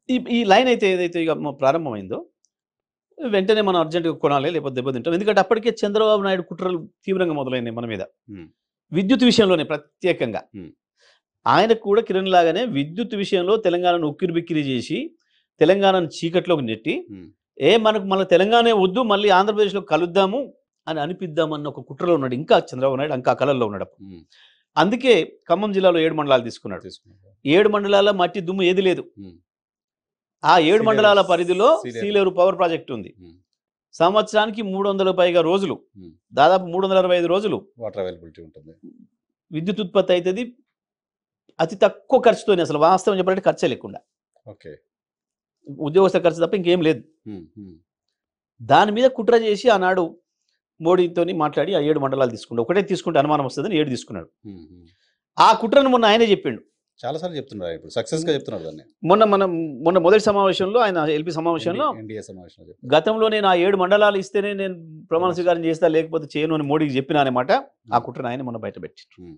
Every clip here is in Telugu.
ఈ లైన్ అయితే ఏదైతే ఇక ప్రారంభమైందో వెంటనే మనం అర్జెంట్‌గా కొనాలి లేకపోతే దెబ్బతింటాం. ఎందుకంటే అప్పటికే చంద్రబాబు నాయుడు కుట్రలు తీవ్రంగా మొదలైనాయి మన మీద. హ్మ్. విద్యుత్ విషయంలోనే ప్రత్యేకంగా. హ్మ్. ఆయనకు కూడా కిరణ్ లాగానే విద్యుత్ విషయంలో తెలంగాణను ఉక్కిరిబిక్కిరి చేసి, తెలంగాణను చీకట్లోకి నెట్టి, హ్మ్. మనకు మళ్ళీ తెలంగాణే వద్దు మళ్ళీ ఆంధ్రప్రదేశ్‌లో కలుద్దాము అని అనిపిద్దామన్న ఒక కుట్రలో ఉన్నాడు. ఇంకా చంద్రబాబు నాయుడు ఇంకా కలల్లో ఉన్నాడు. హ్మ్. అందుకే ఖమ్మం జిల్లాలో 7 మండలాలు తీసుకున్నాడు. 7 మండలాల మట్టి దుమ్ము ఏది లేదు. హ్మ్. ఆ 7 సీలేరు మండలాల పరిధిలో సీలేరు. సీలేరు పవర్ ప్రాజెక్ట్ ఉంది. హ్మ్. సంవత్సరానికి 300 పైగా రోజులు, హ్మ్. దాదాపు 365 రోజులు వాటర్ అవైలబిలిటీ ఉంటుంది. విద్యుత్ ఉత్పత్తి అయితది. అతి తక్కువ ఖర్చుతోనే అసలు వాస్తవం చెప్పాలంటే ఖర్చే లేకుండా. ఓకే. ఉద్యోగస్తుల ఖర్చు తప్ప ఇంకేం లేదు. హ్మ్. హ్మ్. దాని మీద కుట్ర చేసి ఆనాడు మోడీతోని మాట్లాడి ఆ 7 మండలాలు తీసుకుండు. ఒకటే తీసుకుంటే అనుమానం వస్తదని 7 తీసుకున్నాడు. హ్మ్. హ్మ్. ఆ కుట్రను మొన్న ఆయనే చెప్పిండు. చాలా సార్లు చెప్తున్నారు ఇప్పుడు. సక్సెస్‌గా చెప్తున్నారు దాన్ని. మొన్న మొదటి సమావేశంలో ఆయన ఎల్పీ సమావేశంలో ఎన్‌డీఏ సమావేశంలో చెప్పారు. గతంలో నేను ఆ 7 మండలాలు ఇస్తేనే నేను ప్రమాణ ప్రమాణ స్వీకారం చేస్తా లేకపోతే చేయను అని మోడీకి చెప్పినా అనమాట. ఆ హ్మ్. కుట్రను ఆయన మొన్న బయటపెట్టిండు. హ్మ్.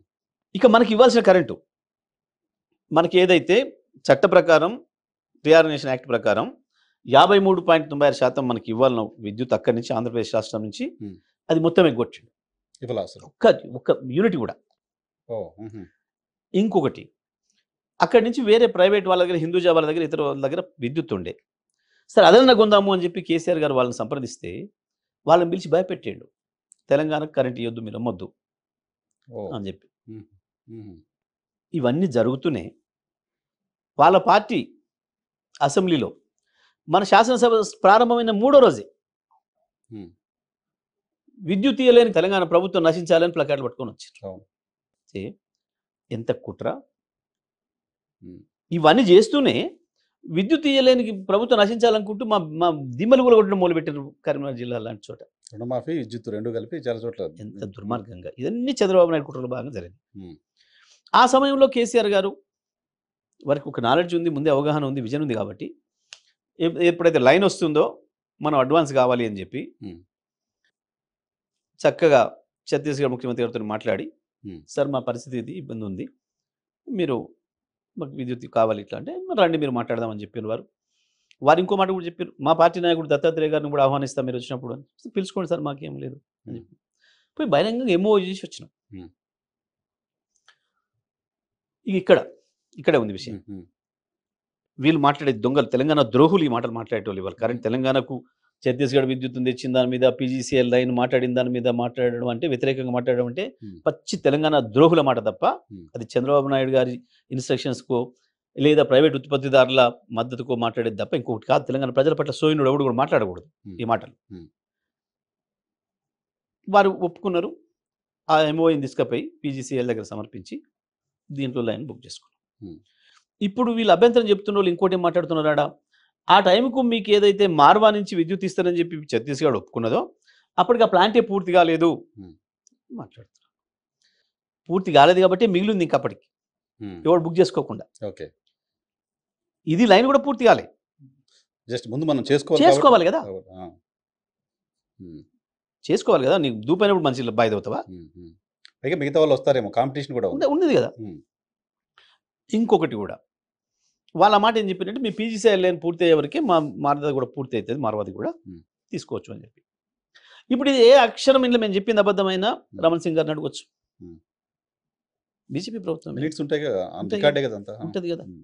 ఇక మనకి ఇవ్వాల్సిన కరెంటు మనకి ఏదైతే చట్ట ప్రకారం రీఆర్గనైజేషన్ యాక్ట్ ప్రకారం 53.96% మనకి ఇవ్వాలన్న విద్యుత్ అక్కడి నుంచి ఆంధ్రప్రదేశ్ రాష్ట్రం నుంచి హ్మ్. అది మొత్తం ఎగ్గొట్టిండు. ఇవ్వలా అసలు. ఒక్క యూనిట్ కూడా. ఓహ్! హుహు. ఇంకొకటి అక్కడి నుంచి వేరే ప్రైవేట్ వాళ్ళ దగ్గర, హిందూజా వాళ్ళ దగ్గర, ఇతర వాళ్ళ దగ్గర విద్యుత్ ఉండే. సరే అదన్నా కొందాము అని చెప్పి కేసీఆర్ గారు వాళ్ళని సంప్రదిస్తే వాళ్ళని పిలిచి భయపెట్టిండు. తెలంగాణకు కరెంట్ ఇవ్వద్దు, మీరు అమ్మొద్దు ఓహ్! అని చెప్పి. హ్మ్. హుహు. ఇవన్నీ జరుగుతూనే వాళ్ళ పార్టీ అసెంబ్లీలో మన శాసనసభ ప్రారంభమైన మూడో రోజే హ్మ్. విద్యుత్ ఇయ్యలేని తెలంగాణ ప్రభుత్వం నశించాలని ప్లకార్డులు పట్టుకొని వచ్చారు. అవును. ఏ, ఎంత కుట్ర. హ్మ్. ఇవన్నీ చేస్తూనే విద్యుత్ ఇయ్యలేని ప్రభుత్వం నశించాలనుకుంటూ మా మా దిమ్మలు కూడా కొట్టడం మొదలుపెట్టారు కరీంనగర్ జిల్లా లాంటి చోట. రుణమాఫీ, విద్యుత్ 2 కలిపి చాలా చోట్ల. ఎంత దుర్మార్గంగా ఇవన్నీ చంద్రబాబు నాయుడు కుట్రలో భాగంగా జరిగింది. హ్మ్. ఆ సమయంలో కేసీఆర్ గారు వారికి ఒక నాలెడ్జ్ ఉంది, ముందే అవగాహన ఉంది, విజన్ ఉంది కాబట్టి ఎప్పుడైతే లైన్ వస్తుందో మనం అడ్వాన్స్ కావాలి అని చెప్పి హ్మ్. చక్కగా ఛత్తీస్గఢ్ ముఖ్యమంత్రి గారితో మాట్లాడి, హ్మ్. సార్ మా పరిస్థితి ఇది ఇబ్బంది ఉంది, మీరు మాకు విద్యుత్ కావాలి ఇట్లా అంటే, "మరి రండి మీరు మాట్లాడదామని చెప్పారు వారు. వారు ఇంకో మాట కూడా చెప్పారు, మా పార్టీ నాయకుడు దత్తాత్రేయ గారిని కూడా ఆహ్వానిస్తాం మీరు వచ్చినప్పుడు అని. పిలుచుకోండి సార్ మాకేం లేదు అని హ్మ్. చెప్పి. పోయి బహిరంగంగా ఎంఓ చేసి వచ్చినాం. హ్మ్. ఇక ఇక్కడే ఉంది విషయం. హ్మ్. హ్మ్. వీళ్ళు మాట్లాడే దొంగలు, తెలంగాణ ద్రోహులు ఈ మాటలు మాట్లాడేటోళ్ళు ఇవాళ. హ్మ్. తెలంగాణకు ఛత్తీస్గఢ్ విద్యుత్తును తెచ్చిన దాని మీద, పీజీసీఎల్ లైన్ మాట్లాడిన దాని మీద మాట్లాడడం అంటే, వ్యతిరేకంగా మాట్లాడడం అంటే హ్మ్. పచ్చి తెలంగాణ ద్రోహుల మాట తప్ప, హ్మ్. అది చంద్రబాబు నాయుడు గారి ఇన్‌స్ట్రక్షన్స్‌కో లేదా ప్రైవేట్ ఉత్పత్తిదారుల మద్దతుకో మాట్లాడేది తప్ప ఇంకొకటి కాదు. తెలంగాణ ప్రజల పట్ల సోయినుడు ఎవడు కూడా మాట్లాడకూడదు హ్మ్. ఈ మాటలు. హ్మ్. వారు ఒప్పుకున్నారు. ఆ ఎంఓయూని తీసుకపోయి పీజీసీఎల్ దగ్గర సమర్పించి దీంట్లో లైన్ బుక్ చేసుకున్నాం. హ్మ్. ఇప్పుడు వీళ్ళు అభ్యంతరం చెప్తున్నోళ్ళు ఇంకోటేం మాట్లాడుతున్నారాడ, ఆ టైంకు మీకు ఏదైతే మార్వా నుంచి విద్యుత్ ఇస్తారని చెప్పి ఛత్తీస్‌గఢ్ ఒప్పుకున్నదో, అప్పటికి ఆ ప్లాంటే పూర్తి కాలేదు హ్మ్. మాట్లాడుతున్నారు. పూర్తి కాలేదు కాబట్టి మిగిలింది ఇంకా అప్పటికి. హ్మ్. ఎవడు బుక్ చేసుకోకుండా. ఓకే. ఇది లైన్ కూడా పూర్తి కాలే. జస్ట్ ముందు మనం చేసుకోవాలి కాబట్టి. చేసుకోవాలి కదా! ఆ! హ్మ్. చేసుకోవాలి కదా! నీకు దూపైనప్పుడు మంచినీళ్ళు బాయి తవ్వుతావా? హ్మ్. హ్మ్. పైగా మిగతా వాళ్ళు వస్తారేమో, కాంపిటీషన్ కూడా ఉంది. ఉన్నది కదా! హ్మ్. ఇంకొకటి కూడా వాళ్ళ మాట ఏం చెప్పారంటే, మీ పీజీసీఎల్ లైన్ పూర్తయ్యే వరకే మాది కూడా పూర్తి అయితది. మార్వాది కూడా హ్మ్. తీసుకోవచ్చు అని చెప్పి. ఇప్పుడు ఇది ఏ అక్షరం ఇందులో మేము చెప్పింది అబద్ధమైనా హ్మ్. రమణ్ సింగ్ గారిని అడగొచ్చు. హ్మ్. బీజేపీ ప్రభుత్వమే. మినిట్స్ ఉంటాయి కదా! ఆన్ ఉంటాయి కదా! రికార్డే కదా అంతా. ఉంటది కదా! హ్మ్.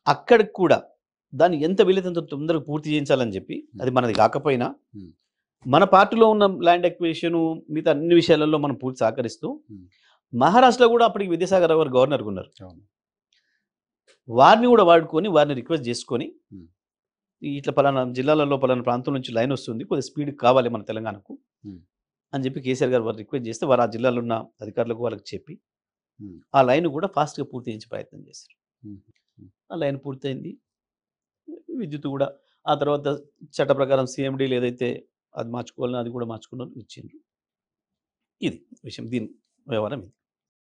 అక్కడికి కూడా దాన్ని ఎంత వీలైనంత తొందరగా పూర్తి చేయించాలని చెప్పి, అది మనది కాకపోయినా, హ్మ్. మన పార్టీలో ఉన్న ల్యాండ్ ఎక్విజిషన్ మిగతా అన్ని విషయాలలో మనం పూర్తి సహకరిస్తూ, హ్మ్. మహారాష్ట్రలో కూడా అప్పటికి విద్యాసాగర్ రావు గారు గవర్నర్‌గా ఉన్నారు. అవును. వారిని కూడా వాడుకొని, వారిని రిక్వెస్ట్ చేసుకొని, హ్మ్. ఇట్లా పలానా జిల్లాలలో పలానా ప్రాంతం నుంచి లైన్ వస్తుంది. కొద్దిగా స్పీడ్ కావాలి మన తెలంగాణకు హ్మ్. అని చెప్పి కేసీఆర్ గారు వారు రిక్వెస్ట్ చేస్తే, వారు ఆ జిల్లాలో ఉన్న అధికారులకు వాళ్ళకి చెప్పి, హ్మ్. ఆ లైన్ కూడా ఫాస్ట్‌గా పూర్తి చేయించే ప్రయత్నం చేశారు. హ్మ్. హ్మ్. ఆ లైన్ పూర్తయింది. విద్యుత్ కూడా ఆ తర్వాత చట్ట ప్రకారం సీఎండీలు ఏదైతే అది మార్చుకోవాలనో అది కూడా మార్చుకున్నారు, ఇచ్చిండ్రు. ఇది విషయం. దీని వ్యవహారం ఇది.